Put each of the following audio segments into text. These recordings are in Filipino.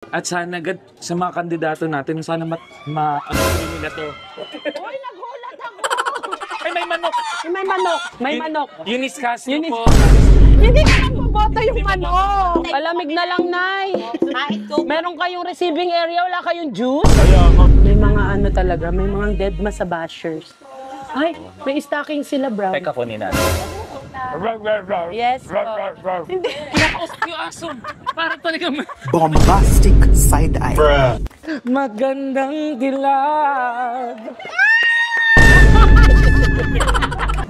At sana sa mga kandidato natin, sana ma-agree nila to. Uy, nagulat ako! Ay, may manok! May manok! May manok! Eunice Castro po. Hindi ka lang boboto yung manok! Palamig na lang, Nay! Meron kayong receiving area, wala kayong juice? May mga ano talaga, may mga dead sa bashers. Ay, may stocking sila, bro. Teka, kunin natin. Yes po. Hindi. Yung aso, para talaga Bombastic side eye. magandang dilag.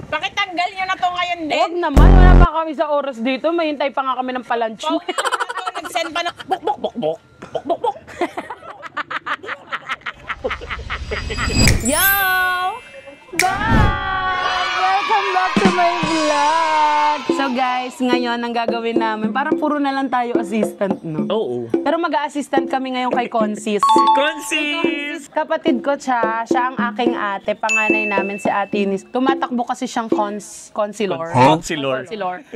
Bakit tanggal nyo na to ngayon din? Huwag naman, wala pa kami sa oras dito. Mahintay pa nga kami ng palansyo. Nag-send pa ng buk. Yo! Bye! Welcome back to my vlog! So guys, ngayon ang gagawin namin, parang puro na lang tayo assistant, no? Oo. Pero mag-a-assistant kami ngayon kay Consis. Consis! Kapatid ko siya ang aking ate, panganay namin si Ate Eunice. Tumatakbo kasi siyang consilor. Consilor.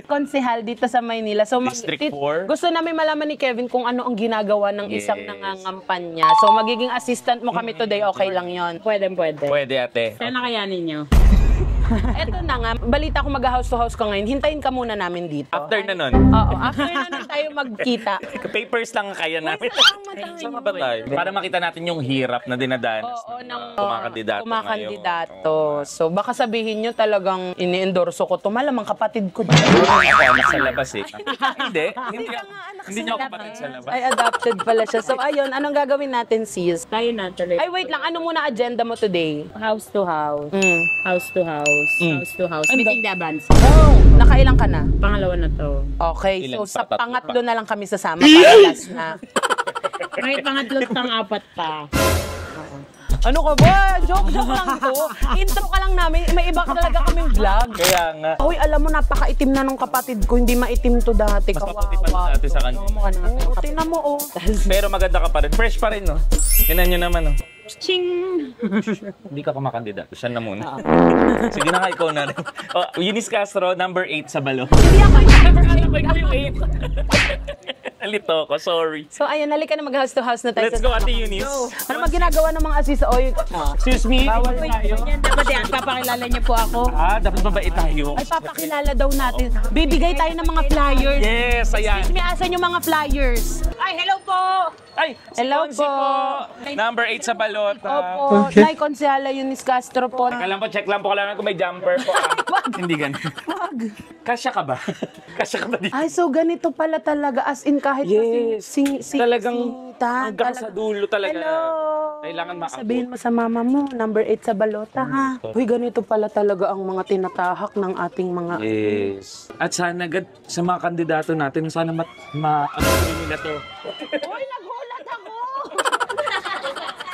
Konsihal dito sa Maynila. So District 4? gusto namin malaman ni Kevin kung ano ang ginagawa ng isang nangangampanya. So magiging assistant mo kami today, okay lang yon. Pwede. Pwede, ate. Kaya nakayanin nyo. Eto na nga, balita ko mag-house to house ka ngayon. Hintayin ka muna namin dito. After na nun, Oo, after na nun tayo magkita. papers lang ang kaya namin. Saan Saan ba tayo? Para makita natin yung hirap na dinadanas Oo, ng ng kumakandidato kumakandidato. So baka sabihin nyo talagang ini-endorso ko to. Malamang kapatid ko din. Ako, anak sa labas eh. Hindi. Hindi niyo ako kapatid sa labas. Ay, adopted pala siya. So ayun, anong gagawin natin, sis? Tayo na tuloy. Ay, wait lang. Ano muna agenda mo today? House to house. House to house. House to house. Meeting the advance. Oh, nakailang ka na? Pangalawa na to. Okay, Ilan so sa pa? Tatlo pangatlo na lang kami sasama para last na. May pangatlo tang apat pa. Ano ka ba? Joke lang to. Intro ka lang namin. May iba talaga kaming vlog. Kaya nga. Uy, alam mo, napakaitim na nung kapatid ko. Hindi maitim to dati. Mas maputi pa dati sa kanya. Oo, tingnan mo, oh. Pero maganda ka pa rin. Fresh pa rin, no? Tingnan nyo naman, no? Ching! Hindi ka kumakandidato. Siya na muna. Sige na nga, ikaw na rin. Oh, Eunice Castro, number 8 sa balo. Hindi ako yung 8. Nalito ko, sorry. So, ayun, halika na mag-house to house na tayo. Let's go, Ate Eunice. Ano ginagawa ng mga assist? Oy, Excuse me. bawal tayo. Yan, dapat yan. Papakilala niyo po ako. Dapat mabait tayo. Ay, papakilala daw natin. Bibigay tayo ng mga flyers. Yes, ayan. May asan yung mga flyers? Ay, hello po! Ay, Hello Sponsi po. Number 8 sa balota. Opo, Nay Consejala Eunice Castro po. Teka lang po, check lang po kailangan kung may jumper po. Hindi ganun. Kasya ka ba? Kasya ka ba dito? Ay, so ganito pala talaga. As in, kahit Yes. Talagang sinta. hanggang sa dulo talaga. Hello. Kailangan maabot. Sabihin mo sa mama mo, number 8 sa balota, ha? Uy, ganito pala talaga ang mga tinatahak ng ating mga... Yes. At sana sa mga kandidato natin, sana ma-agree nila to. Uy, nagulat ako!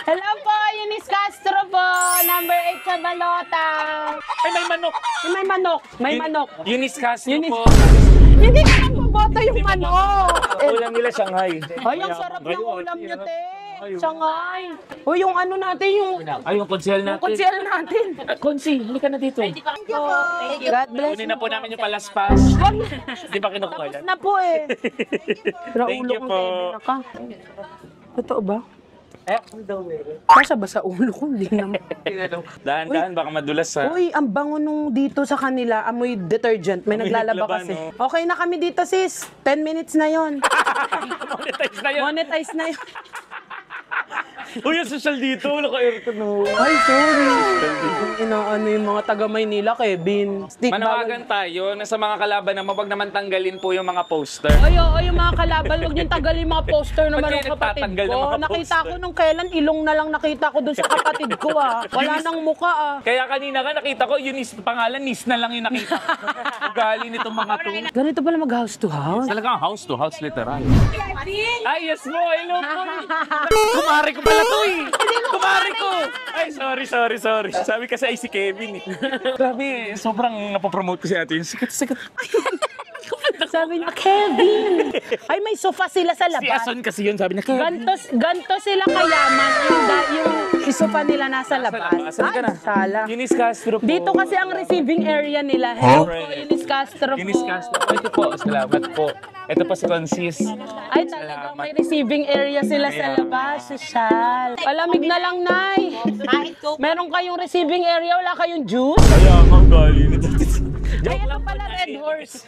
Hello po, Eunice Castro po. Number 8 sa balota. Ay, may manok! May manok. May manok. Eunice Castro po. Hindi ka lang boboto yung manok. Ulam nila, Shanghai. Ay, ang sarap ng ulam niyo, te. Shanghai. Uy, yung ano natin, yung Ay, yung konsehal natin. konsyel natin. Konsi, halika na dito. Thank you po. Thank you. God bless Kunin you. na po namin yung palaspas. Di ba kinukuha yan? Na po eh. Pero Thank ulo you kong po. Kevin ka. Totoo ba? Kasya ba sa ulo ko? Hindi naman. Dahan-dahan, baka madulas ha. Uy, ang bango nung dito sa kanila, amoy detergent. May Amoy naglalaba naglaban, kasi. no? Okay na kami dito, sis. 10 minutes na yon. Monetize na yun. Monetize na yun. Uy, ang social dito. Wala ka aircon, no. Ay, sorry. Inaano yung mga taga Maynila, Kevin. Stick Manawagan tayo na sa mga kalaban na wag naman tanggalin po yung mga poster. Ay, oo, yung mga kalaban, huwag niyong tagalin yung mga poster naman Ba't ng kayo kapatid nagtatanggal ng ko. mga Nakita poster? ko nung kailan, ilong na lang nakita ko dun sa kapatid ko, ah. Wala nang muka, ah. Kaya kanina ka nakita ko, yun is pangalan, Nis na lang yung nakita ko. Ugali nitong mga to. Ganito pala mag-house to house. Talagang house to house, literal. Ay, yes mo, hello po. Kumari ko pala to eh. Kumari ko. Ay, sorry. Sabi kasi ay si Kevin eh. Grabe, sobrang napopromote ko si ate. Sikat. Sabi niya, Kevin! Ay, may sofa sila sa Si labas. Ason kasi yun, sabi niya, Kevin. Ganto sila kayaman. Yung sofa nila nasa labas. Saan ka na? Sala. Eunice Castro po. Dito kasi ang receiving area nila. Hello po, Eunice Castro po. Eunice Castro. Ito po, salamat po. Ito po si Consis. Ay, talagang may receiving area sila sa labas. Social. Palamig na lang, Nay. Meron kayong receiving area, wala kayong juice? Kaya ang galing. Ay, ito pala Red Horse.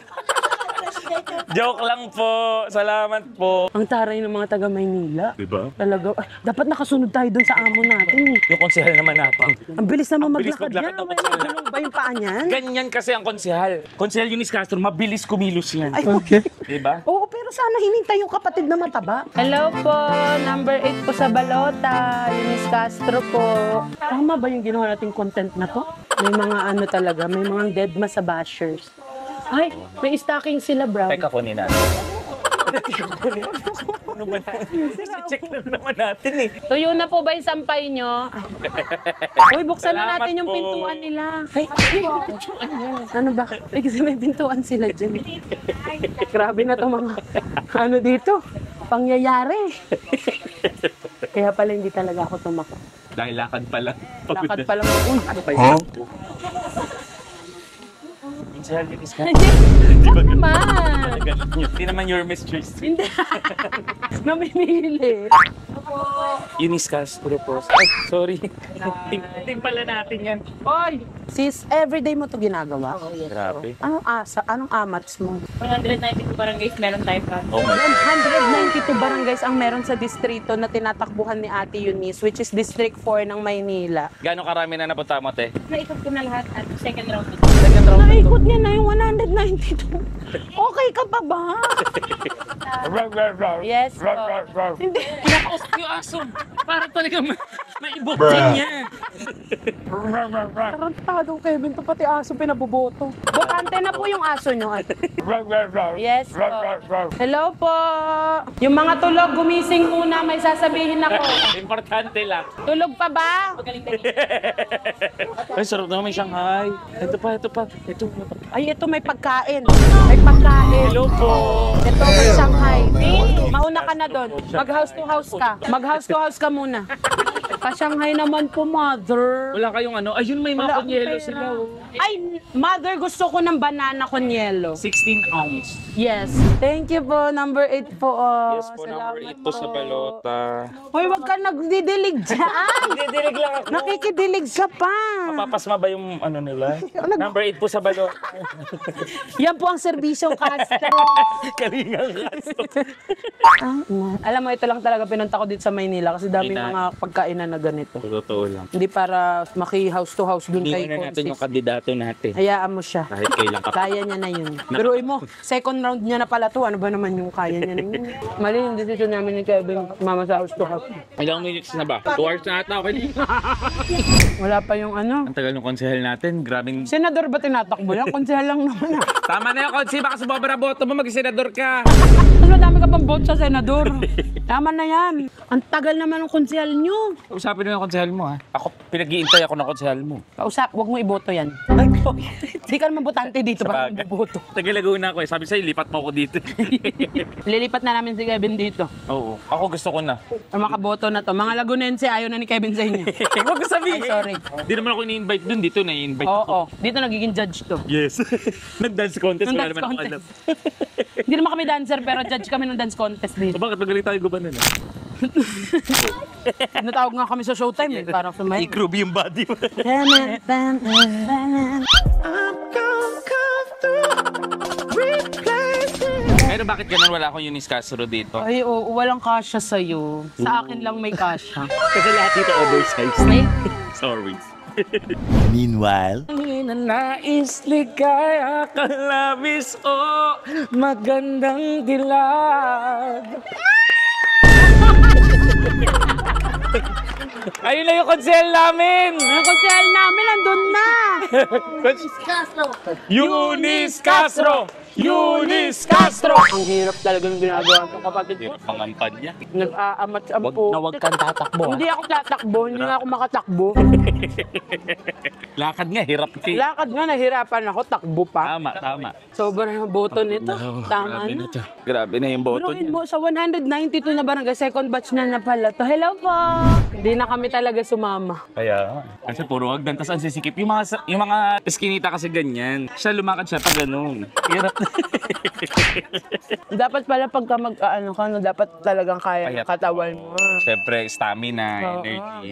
Joke lang po. Salamat po. Ang taray ng mga taga Maynila. Diba? Talaga. Ay, dapat nakasunod tayo dun sa amo natin. Yung konsehal naman natin. Ang bilis naman Ang bilis maglakad maglakad yan. ng May konsehal. nagulong ba yung paa niyan? Ganyan kasi ang konsehal. Konsehal Eunice Castro, mabilis kumilos yan. Ay, okay. Diba? Oo, pero sana hinintay yung kapatid na mataba. Hello po, number 8 po sa Balota, Eunice Castro po. Tama ba yung ginawa nating content na to? May mga ano talaga, may mga deadma sa bashers. Ay, may stocking sila, bro. Teka, kunin natin. Ano ba check lang naman natin eh. Tuyo na po ba yung sampay nyo? Uy, buksan na Salamat natin yung po. pintuan nila. Ay, ano ba? Ay, kasi may pintuan sila dyan. Grabe na to mga, ano dito, pangyayari. Kaya pala hindi talaga ako tumakbo. Dahil lakad pa lang. Lakad pa lang. Uy, ano ba yun? Huh? Konsehal Eunice Castro. Wag naman. Hindi naman your mistress. Hindi. Namimili. Eunice Castro po. Ay, sorry. Team pala natin yan. Oy, sis, everyday mo to ginagawa? Grabe. Anong asa? Anong amats mo? 192 barangays meron tayo pa. Oh my God. 192 barangays ang meron sa distrito na tinatakbuhan ni Ate Eunice, which is District 4 ng Maynila. Gano'ng karami na napunta mo, te? Naikot ko na lahat at second round na. Second round na to. Naikot niya na yung 192. Okay ka pa ba? Yes po. Hindi. Yung aso. Para talaga maibuktin niya. Tarantado, Kevin. Ito pati aso pinaboboto. Botante na po yung aso nyo. Yes po. Hello po. Yung mga tulog, gumising muna. May sasabihin ako. Importante lang. Tulog pa ba? Ay, sarap naman may Shanghai. Ito pa, ito pa. Ito pa. Ay, ito may pagkain. May pagkain. Hello po. Ito may Shanghai. Mauna ka na doon. Mag-house to house ka. Mag-house to house ka muna. Pa-Shanghai naman po, mother. Wala kayong ano. Ayun, may Wala mga akong kunyelo pera. sila. Oh. Ay, mother, gusto ko ng banana con yelo. 16 ounce. Yes. Thank you po. Number 8 po. Oh. Yes po, number Salamat 8 po sa balota. Hoy, wag ka nagdidilig dyan. Didilig lang ako. Nakikidilig ka pa. Mapapasma ba yung ano nila? Number 8 po sa balota. Yan po ang serbisyong Castro. Kalingang kaso. Alam mo, ito lang talaga pinunta ko dito sa Maynila kasi daming Ina- mga pagkainan na ganito. Totoo lang. Hindi para maki-house to house dun kay Hindi na natin yung Consis. kandidato natin. Hayaan mo siya. Kahit kailan ka. Kaya niya na yun. Pero mo, second round niya na pala to. Ano ba naman yung kaya niya na yun? Mali yung decision namin ni Kevin, mama sa house to house. Ilang minutes na ba? 2 hours na ata. Okay. Wala pa yung ano. Ang tagal ng konsehal natin. Grabing... Senador ba tinatakbo yan? Konsehal lang naman ah. Tama na yung konsi. Baka sa babara boto mo, mag-senador ka. Mas madami ka pang vote sa senador. Tama na yan. Ang tagal naman ng konsehal nyo. Usapin mo yung konsehal mo, ha? Ako, pinag-iintay ako ng konsehal mo. Kausap, huwag mo iboto yan. Di ka naman botante dito para Sabagay. iboto. Tagalaguna ako eh. Sabi sa'yo, lipat mo ako dito. Lilipat na namin si Kevin dito. Oo. Ako gusto ko na. Para makaboto na to. Mga Lagunense, ayaw na ni Kevin sa inyo. Huwag ko sabihin. Ay, sorry. Di naman ako ini-invite dun. Dito na-invite ako. Oo, dito nagiging judge to. Yes. Nag-dance contest. Nung Wala dance naman ako contest. alam. Hindi naman kami dancer pero judge kami ng dance contest dito. O bakit magaling tayo gubanan? Natawag nga kami sa showtime eh, parang sumay. I-groove yung body mo. Pero bakit ganun wala akong Eunice Castro dito? Ay, oo, walang kasya sa'yo. Sa akin lang may kasya. Kasi lahat dito oversized. Sorry. Meanwhile, Nais ligaya kalabis o magandang dilag. Ayun na yung konsel namin! Ang konsehal namin, nandun na! Eunice Castro! Eunice Castro! Ang hirap talaga ng ginagawa ko, kapatid ko. Pangampan niya. Nag-aamat ang Wag putik. na wag kang tatakbo. Hindi ako tatakbo, hindi nga ako makatakbo. Lakad nga, hirap ka. Lakad nga, nahirapan ako, takbo pa. Tama. Sobrang boto nito. Tama Grabe na. to. Grabe na yung boto Biruin niya. mo, sa 192 na barangay, second batch na pala to. Hello po! Hindi na kami talaga sumama. Kaya, kasi puro hagdan, tas ang sisikip. Yung mga eskinita kasi ganyan. Siya lumakad siya pa ganun. Hirap na. Dapat pala pagka mag-ano ka, no, dapat talagang kaya Payat. ng katawan mo. Siyempre, stamina, Oo. energy.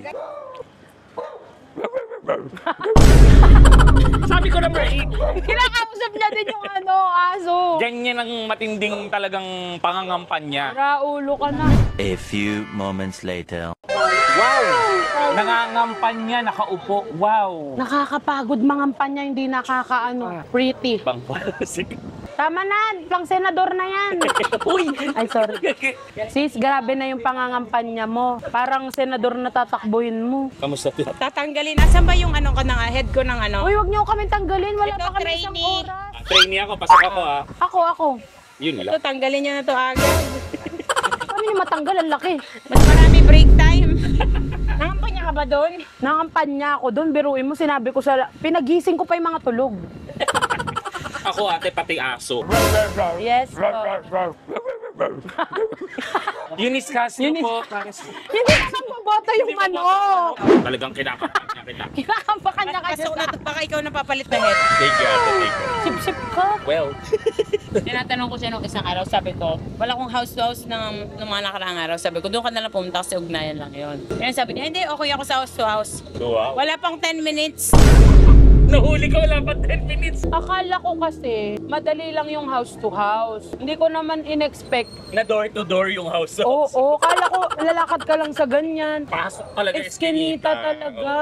Sabi ko na, Marie, Kinakausap niya din yung aso. ganyan ang matinding talagang pangangampanya. Raulo ka na. A few moments later. Nangangampanya, nakaupo. Wow! Nakakapagod mangampanya, hindi pretty. Pangpasik. Tama na, pang senador na yan. Uy! Ay, sorry. Sis, grabe na yung pangangampanya mo. Parang senador na tatakbuhin mo. Kamusta to? Tatanggalin. Asan ba yung ano ko ng head ko ng ano? Uy, wag niyo kami tanggalin. Wala Ito, pa kami isang trainee. oras. Trainee ako, pasok ako ah. Ako. Yun Ito, lang. tanggalin niyo na to agad. Kami ni matanggal, ang laki. Mas marami break time. Nakampanya ka ba doon? Nangampanya ako doon, biruin mo, sinabi ko pinagising ko pa yung mga tulog. Ako ate, pati aso. Yes po. Eunice Castro po. Hindi naman boboto yung manok. Talagang kinakampanya kita. Kinakampakan niya kasi Pasok na to, baka ikaw napapalit na head. Take care, take care. sip-sip ka. Well, Tinatanong ko siya nung isang araw, sabi ko, wala kong house to house ng mga nakaraang araw. Sabi ko, doon ka na lang pumunta kasi ugnayan lang yun. Kaya sabi niya, hindi, okay ako sa house to house. wow. Wala pang 10 minutes. Nahuli ko, wala pa 10 minutes. Akala ko kasi, madali lang yung house to house. Hindi ko naman in-expect. Na door to door yung house. Oo, kala ko lalakad ka lang sa ganyan. Pasok talaga Eskinita talaga.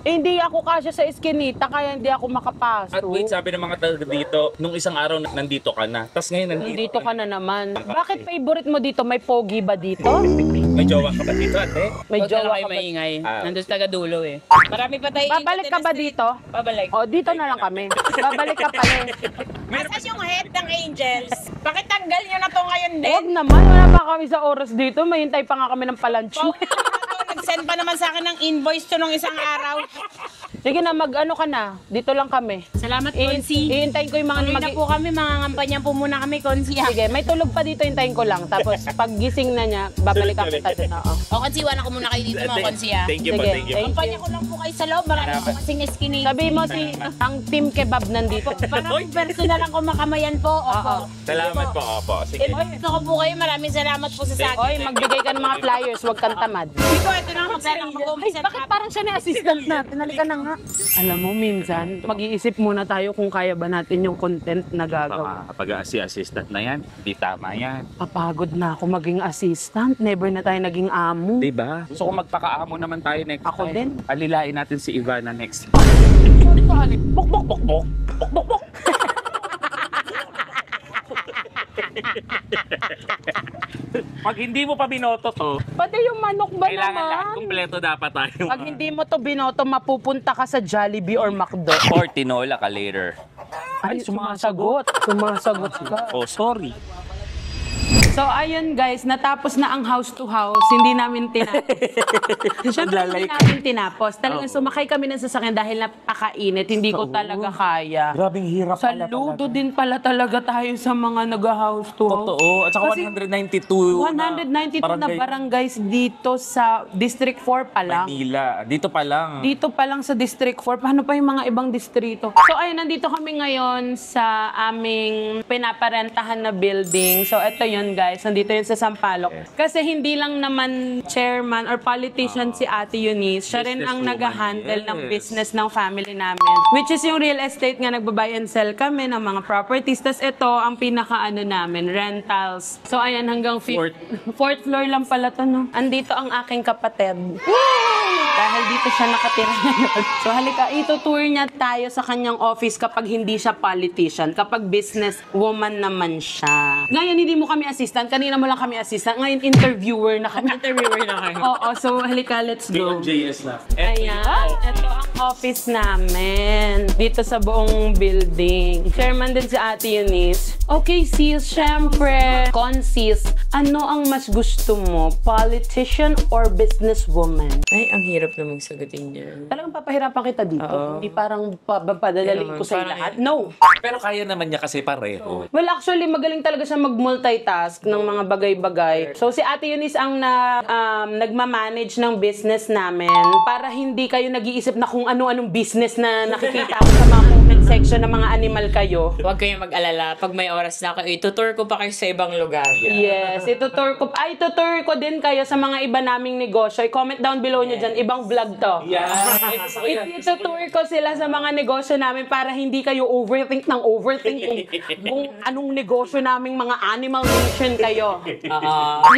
Eh, hindi ako kasya sa eskinita, kaya hindi ako makapasok. At wait, sabi ng mga taga dito, nung isang araw nandito ka na. Tapos ngayon Nandito ka na naman. Bakit favorite mo dito? May pogi ba dito? May jowa ka ba dito, ate? May Huwag na jowa kayo ka ba? maingay. Ah. Nandun sa taga dulo eh. Marami pa tayo. Babalik ka ba dito? Babalik. O, dito na lang kami. Babalik ka pala. Asan yung head ng Angels? Bakit tanggal nyo na to ngayon din? Huwag naman, wala pa kami sa oras dito. Mahintay pa nga kami ng palansyo. Nag-send pa naman sa akin ng invoice to nung isang araw. Sige na, mag-ano ka na. Dito lang kami. Salamat, Konsi. Ihintayin ko yung mga Tuloy na po kami, mga ngampanya po muna kami, Konsi. Sige, may tulog pa dito, hintayin ko lang. Tapos pag gising na niya, babalik ako kita doon. Oo. O, Konsi, wala ko muna kayo dito, mga Konsi, ah. Thank you po, Sige, thank you. thank Kampanya ko lang po kayo sa loob, marami po kasing eskinate. Sabi mo ang team kebab nandito. Parang personal lang kumakamayan po. Opo. Salamat po, opo. Sige. Gusto ko po kayo, maraming salamat po sa sakin. Oy, magbigay ka ng mga flyers, huwag kang tamad. Dito, ito na Ay, bakit parang siya na assistant natin? Halika na nga. Alam mo, minsan, mag-iisip muna tayo kung kaya ba natin yung content na gagawa. Pag assistant na yan, di tama yan. Papagod na ako maging assistant. Never na tayo naging amo. Diba? Gusto ko magpakaamo naman tayo next Ako time. din. Alilain natin si Ivana next. Bok, bok, bok, bok. Bok, bok, bok. Pag hindi mo pa binoto to, Pati yung manok ba kailangan lahat naman? kumpleto dapat tayo. Pag hindi mo to binoto, mapupunta ka sa Jollibee or McDo. Or tinola ka later. Ay, sumasagot. Sumasagot ka. Oh, sorry. So, ayun guys, natapos na ang house to house. Hindi namin tinapos. Siyempre, hindi namin tinapos. Talagang sumakay kami ng sasakyan dahil napakainit. Hindi ko talaga kaya. Grabing hirap Saludo din pala talaga tayo sa mga nag-house to house. Totoo. At saka Kasi 192. 192 na barangays dito sa District 4 pa lang. Manila. Dito pa lang. Dito pa lang sa District 4. Paano pa yung mga ibang distrito? So, ayun, nandito kami ngayon sa aming pinaparentahan na building. So, ito yun, guys. Nandito yun sa Sampaloc. Kasi hindi lang naman chairman or politician si Ate Eunice. Siya rin ang Businesswoman, nag-handle ng yes. business ng family namin. Which is yung real estate nga, nagbabuy and sell kami ng mga properties. Tapos ito, ang pinaka-ano namin, rentals. So, ayan, hanggang fourth floor lang pala to, no? Andito ang aking kapatid. Dahil dito siya nakatira ngayon. So halika, itutour niya tayo sa kanyang office kapag hindi siya politician, kapag business woman naman siya. Ngayon hindi mo kami assistant, kanina mo lang kami assistant, ngayon interviewer na kami. Interviewer na kayo. Oo, so halika, let's go. JS na. Ayan, ito ang office namin. Dito sa buong building. Chairman din si Ate Eunice. Okay, sis, syempre. Sis, ano ang mas gusto mo? Politician or businesswoman? Ay, ang hirap namang sagutin niya. Talagang papahirapan kita dito. Oo. Hindi parang padadalhin ko sa Parang- lahat. No. Pero kaya naman niya kasi pareho. Well, actually, magaling talaga siya mag-multitask ng mga bagay-bagay. So, si Ate Eunice ang nagmamanage ng business namin para hindi kayo nag-iisip na kung ano-anong business na nakikita ko sa mga comment section ng mga animal kayo. Huwag kayong mag-alala. Pag may oras na kayo, itutour ko pa kayo sa ibang lugar. Yes, itutour ko din kayo sa mga iba naming negosyo. I-comment down below nyo dyan, ibang vlog to. Itutour ko sila sa mga negosyo namin para hindi kayo overthink kung anong negosyo naming mga animal nation kayo.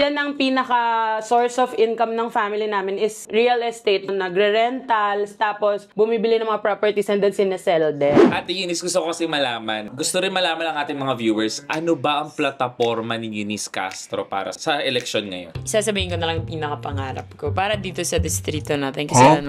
Yan ang pinaka source of income ng family namin is real estate. Nagre-rentals, tapos bumibili ng mga properties and then sinesell din. Ate Eunice, gusto ko kasi malaman. Gusto rin malaman ng ating mga viewers, ano ba ang plataforma ni Eunice Castro para sa election ngayon? Sasabihin ko na lang yung pinakapangarap ko para dito sa distrito natin. Kasi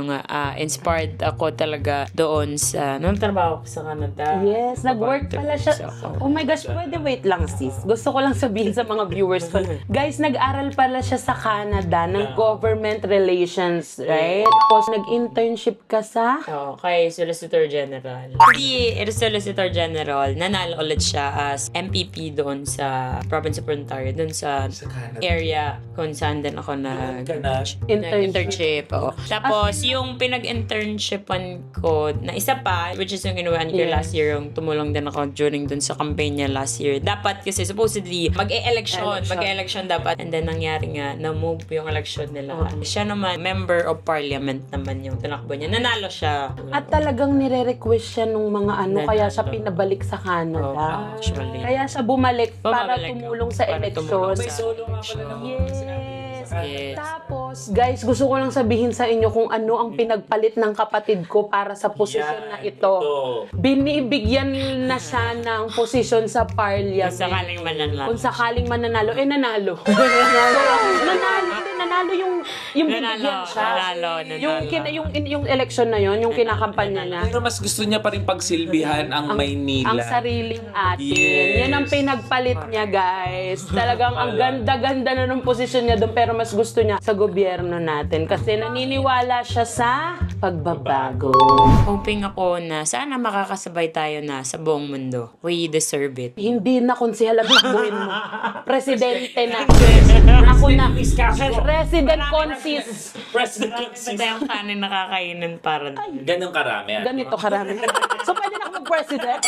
inspired ako talaga doon sa, nung trabaho ko sa Canada. Yes, nag-work pala siya. Oh my gosh, pwede wait lang sis. Gusto ko lang sabihin sa mga viewers ko. Guys, nag-aral pala siya sa Canada ng government relations, right? Tapos nag-internship ka sa? Oo, kay Solicitor General. Si Solicitor General, nanalo ulit siya as MPP doon sa province of Ontario, doon sa area kung saan din ako internship. Oo. Tapos, yung pinag-internshipan ko na isa pa, which is yung ginawa ko last year, yung tumulong din ako during dun sa campaign niya last year. Dapat kasi supposedly, mag-e-election dapat. And then, nangyari nga, na-move yung election nila. Siya naman, member of parliament naman yung tinakbo niya. Nanalo siya. At talagang nire-request siya nung mga kaya siya pinabalik sa Canada. Actually. Kaya siya bumalik para tumulong sa Para election. tumulong May solo nga pala ng Yes. Tapos, guys, gusto ko lang sabihin sa inyo kung ano ang pinagpalit ng kapatid ko para sa posisyon na ito. Binibigyan na siya ng posisyon sa parliament. Kung sakaling mananalo. Kung sakaling mananalo, nanalo. nanalo yung binigyan siya. Nanalo. Yung election na yon, yung kinakampanya niya. Pero mas gusto niya pa rin pagsilbihan ang Maynila. Ang sariling atin. Yan ang pinagpalit niya, guys. Talagang ang ganda-ganda na ng posisyon niya doon, pero mas gusto niya sa gobyerno natin. Kasi naniniwala siya sa pagbabago. Hoping ako na sana makakasabay tayo na sa buong mundo. We deserve it. Hindi na konsehal ang takbuhin mo. Presidente na. Ako na. President Consis. Basta yung kanin nakakainin para Ganun karami. Ganito karami. So, pwede na ako mag-president?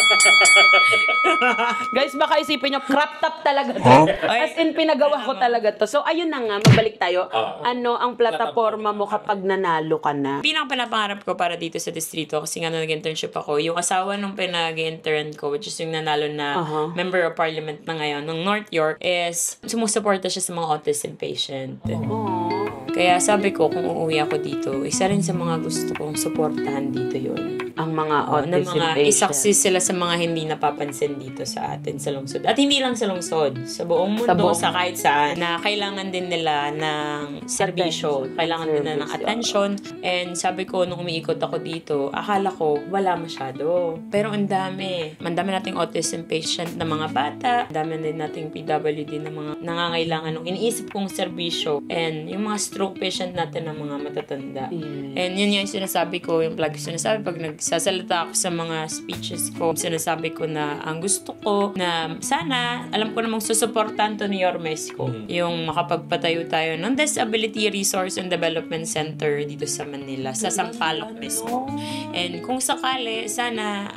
Guys, baka isipin nyo, crop top talaga to. As in, pinagawa ko talaga to. So, ayun na nga, mabalik tayo. Ano ang plataforma mo kapag nanalo ka na? Pinakapangarap ko para dito sa distrito kasi nga nag-internship ako, yung asawa nung pinag-intern ko, which is yung nanalo na member of parliament na ngayon ng North York, is sumusuporta siya sa mga autism patient. Kaya sabi ko, kung uuwi ako dito, isa rin sa mga gusto kong suportahan dito yun. Ang mga Na autism mga patient. isaksis sila sa mga hindi napapansin dito sa atin sa lungsod. At hindi lang sa lungsod, sa buong mundo, sa kahit saan, na kailangan din nila ng serbisyo, kailangan din nila ng attention. And sabi ko, nung umiikot ako dito, akala ko, wala masyado. Pero ang dami. Mandami nating autism patient na mga bata, dami din nating PWD na mga nangangailangan ng iniisip kong serbisyo. And yung mga stroke patient natin na mga matatanda. And yun yung sinasabi ko, yung plug sinasabi pag nagsasalita ako sa mga speeches ko, sinasabi ko na ang gusto ko na sana, alam ko namang susuportahan to ni Yormes ko, yung makapagpatayo tayo ng Disability Resource and Development Center dito sa Manila, sa Sampaloc mismo. And kung sakali, sana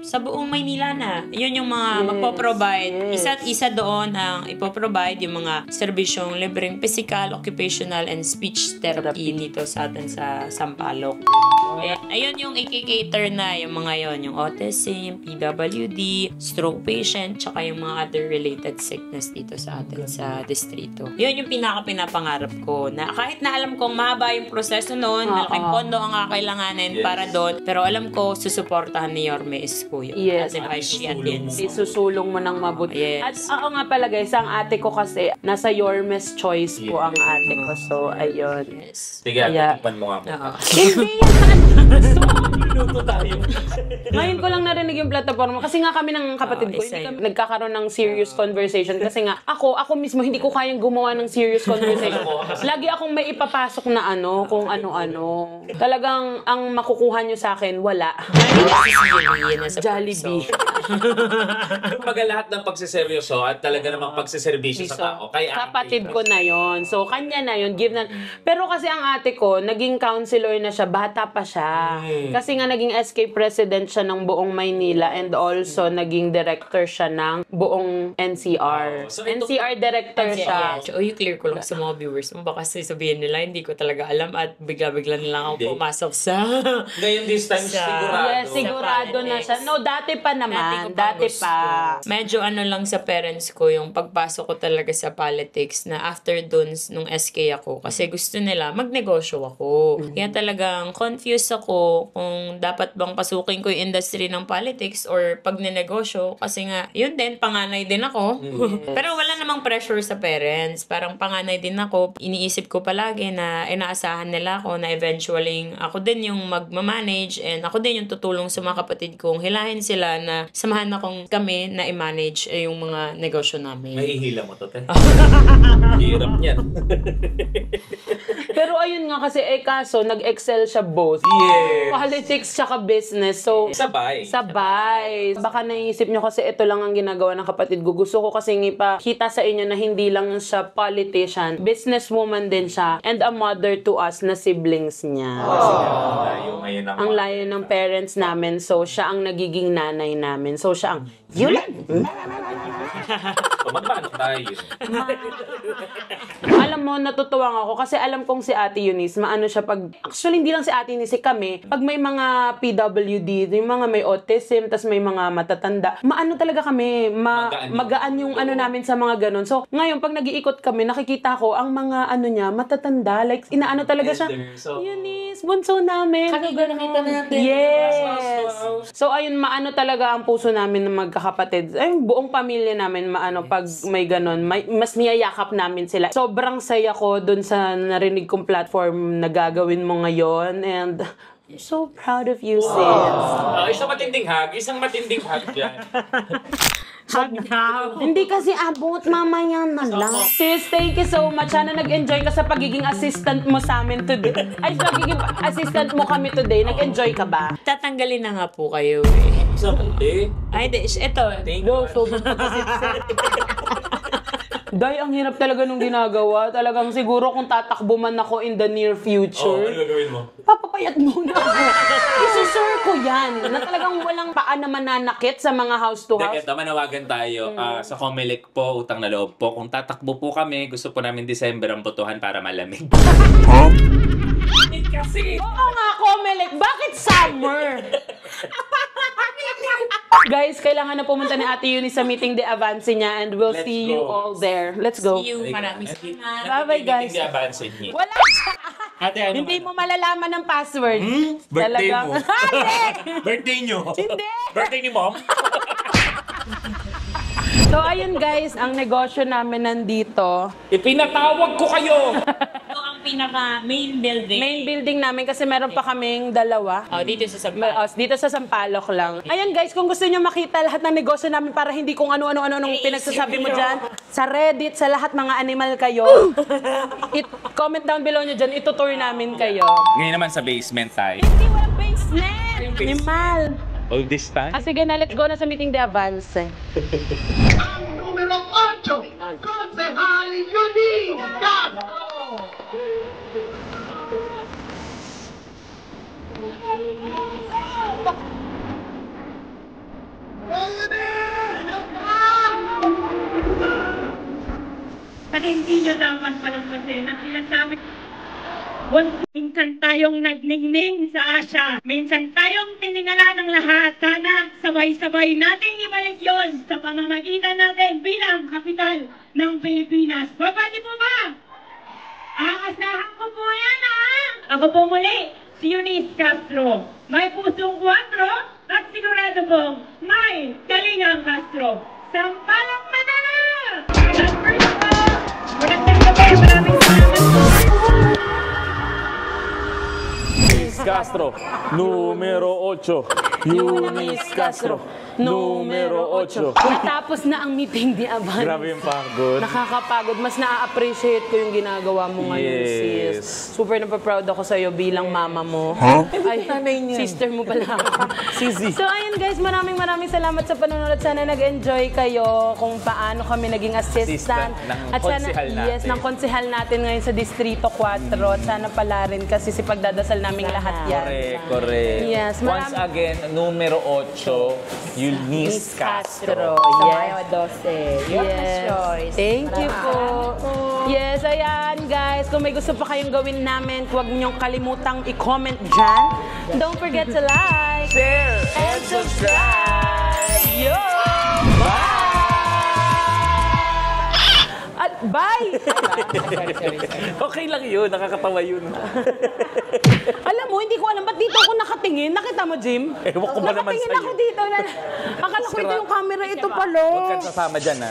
sa buong Maynila na, yun yung mga magpo-provide. Isa doon ang ipoprovide yung mga serbisyong libreng physical, occupational, and speech therapy dito sa atin sa Sampaloc. And ayun yung i-cater enter na yung mga yon, yung autism, PWD, stroke patient, tsaka yung mga other related sickness dito sa atin sa distrito. Yun yung pinapangarap ko, na kahit na alam kong mahaba yung proseso noon, malaking pondo ang kakailanganin para doon, pero alam ko, susuportahan ni Yorme Isko yun. Yes. As in, vice champions. Isusulong mo ng mabuti. Yes. At oo nga pala guys, ang ate ko kasi, nasa Yorme's choice po ang ate ko. So, ayun. Yes. Sige, tikman mo nga po. Oo. Hindi yan! Luto tayo. Ngayon ko lang narinig yung plataforma kasi nga kami ng kapatid ko, isa hindi kami yun. nagkakaroon ng serious conversation kasi nga ako mismo hindi ko kayang gumawa ng serious conversation. Lagi akong may ipapasok na kung ano-ano. Talagang ang makukuha nyo sa akin, wala. Jollibee. Kumbaga lahat ng pagsiseryoso at talaga namang pagsiservisyo sa tao. Kaya Kapatid ko na yon. So, kanya na yon. Give na. Pero kasi ang ate ko, naging counselor na siya. Bata pa siya. Kasi nga naging SK president siya ng buong Maynila and also naging director siya ng buong NCR. So, ito- NCR director siya. I-clear ko lang sa mga viewers mo. Baka sabihin nila, hindi ko talaga alam at bigla-bigla nila ako pumasok sa... ngayon this time, sigurado. Yes, sigurado na siya. No, dati pa naman. Dati pa. Medyo lang sa parents ko yung pagpasok ko talaga sa politics na after dun nung SK ako kasi gusto nila magnegosyo ako. Kaya talagang confused ako kung dapat bang pasukin ko yung industry ng politics or pag ninegosyo kasi nga yun din, panganay din ako. Pero wala namang pressure sa parents. Parang panganay din ako. Iniisip ko palagi na inaasahan nila ako na eventually ako din yung magmamanage and ako din yung tutulong sa mga kapatid kong hilahin sila na samahan akong kami na i-manage yung mga negosyo namin. Mahihila mo to, te. Hirap niyan. Pero ayun nga kasi kaso nag-excel siya both. Yes. Politics tsaka business. So, Sabay. Baka naisip nyo kasi ito lang ang ginagawa ng kapatid ko. Gusto ko kasi ipakita sa inyo na hindi lang siya politician. Businesswoman din siya. And a mother to us na siblings niya. Ang layo ng parents namin. So, siya ang nagiging nanay namin. So, siya ang Yulan! Magmano tayo. Alam mo, natutuwang ako kasi alam kong si Ate Eunice, maano siya actually hindi lang si Ate Eunice, kami, pag may mga PWD, yung mga may autism, tas may mga matatanda, maano talaga kami, magaan yung namin sa mga ganun. So, ngayon, pag nag-iikot kami, nakikita ko ang mga niya, matatanda, like, inaano talaga siya, Eunice, bunso namin. nakita natin. Yes! So, ayun, maano talaga ang puso namin ng magkakapatid. Ay, buong pamilya namin, pag may ganun, mas niyayakap namin sila. Sobrang saya ko dun sa narinig kong platform na gagawin mo ngayon and I'm so proud of you, sis. Isang matinding hug dyan. Hindi kasi abot, mamaya na lang. Sis, thank you so much. Sana nag-enjoy ka sa pagiging assistant mo sa amin today. Ay, sa pagiging assistant mo kami today. Nag-enjoy ka ba? Tatanggalin na nga po kayo eh. Ay, ito. Sobrang pagkasipsip. Day, ang hirap talaga nung ginagawa. Talagang siguro kung tatakbo man ako in the near future, gagawin mo? papapayat muna ako. Isusure ko yan. Na talagang walang paa na mananakit sa mga house to house. Ito, manawagan tayo sa Comelec po, utang na loob po. Kung tatakbo po kami, gusto po namin December ang botohan para malamig. Kasi... Oo nga, Comelec. Bakit summer? Guys, kailangan na pumunta ni Ate Eunice sa meeting de avance niya and we'll see you all there. Let's go. See you. Maraming salamat. Bye-bye, guys. Wala siya. Ate, Hindi mo malalaman ng password. Birthday Talagang- mo. Hindi! Birthday nyo? Hindi! Birthday ni mom? So, ayun guys, ang negosyo namin nandito. Ipinatawag ko kayo! Ito ang pinaka-main building. Main building namin kasi meron pa kaming dalawa. Dito sa Sampaloc. Dito sa Sampaloc lang. Ayan guys, kung gusto nyo makita lahat ng negosyo namin para hindi kung ano-ano nung pinagsasabi mo dyan, sa Reddit, sa lahat mga animal kayo, comment down below nyo dyan, itutour namin kayo. Ngayon naman sa basement tayo. Hindi, walang basement! Animal! All this time? Sige na, let's go na sa meeting de avance. Numero 8, Concejal Yunis. Kasi hindi nyo dapat palampasin ang sinasabi. minsan tayong nagningning sa Asya. Minsan tayong tiningala ng lahat. Sana sabay-sabay nating ibalik yon sa pamamagitan natin bilang kapital ng Pilipinas. Pwede po ba? Aasahan ko po yan, ha? Ako po muli, si Eunice Castro. May pusong 4 at sigurado pong may Kalingang Castro. Sampalang manala! Number 2! Magandang gabi, maraming salamat po. Eunice Castro, numero 8. Eunice Castro, numero 8. Natapos na ang meeting ni Avan. Grabe yung pagod. Nakakapagod. Mas na-appreciate ko yung ginagawa mo ngayon, Yes. sis. Super napaproud ako sa'yo bilang mama mo. Ay, sister mo pala ako. Sisi. So, ayun guys, maraming salamat sa panonood. Sana nag-enjoy kayo kung paano kami naging assistant. Ng At sana, konsehal natin. yes, ng konsehal natin ngayon sa Distrito 4. At sana pala rin kasi si pagdadasal naming lahat yan. Correct. Yes, Once again, numero 8, Eunice Castro. Yes. 12. Yes. Thank you po. Yes, ayan guys. Kung may gusto pa kayong gawin namin, huwag niyong kalimutang i-comment dyan. Don't forget to like, Share and subscribe. Yo! At bye! Okay lang yun, nakakatawa yun. Alam mo, hindi ko alam. Ba't dito ako nakatingin? Nakita mo, Jim? Ewan ko ba naman Nakatingin sa'yo? ako dito. Akala ko ito yung camera. Ito pala. Huwag kang sasama dyan, ha?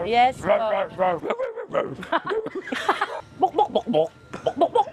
Yes po. Bok, bok, bok, bok. Bok, bok, bok.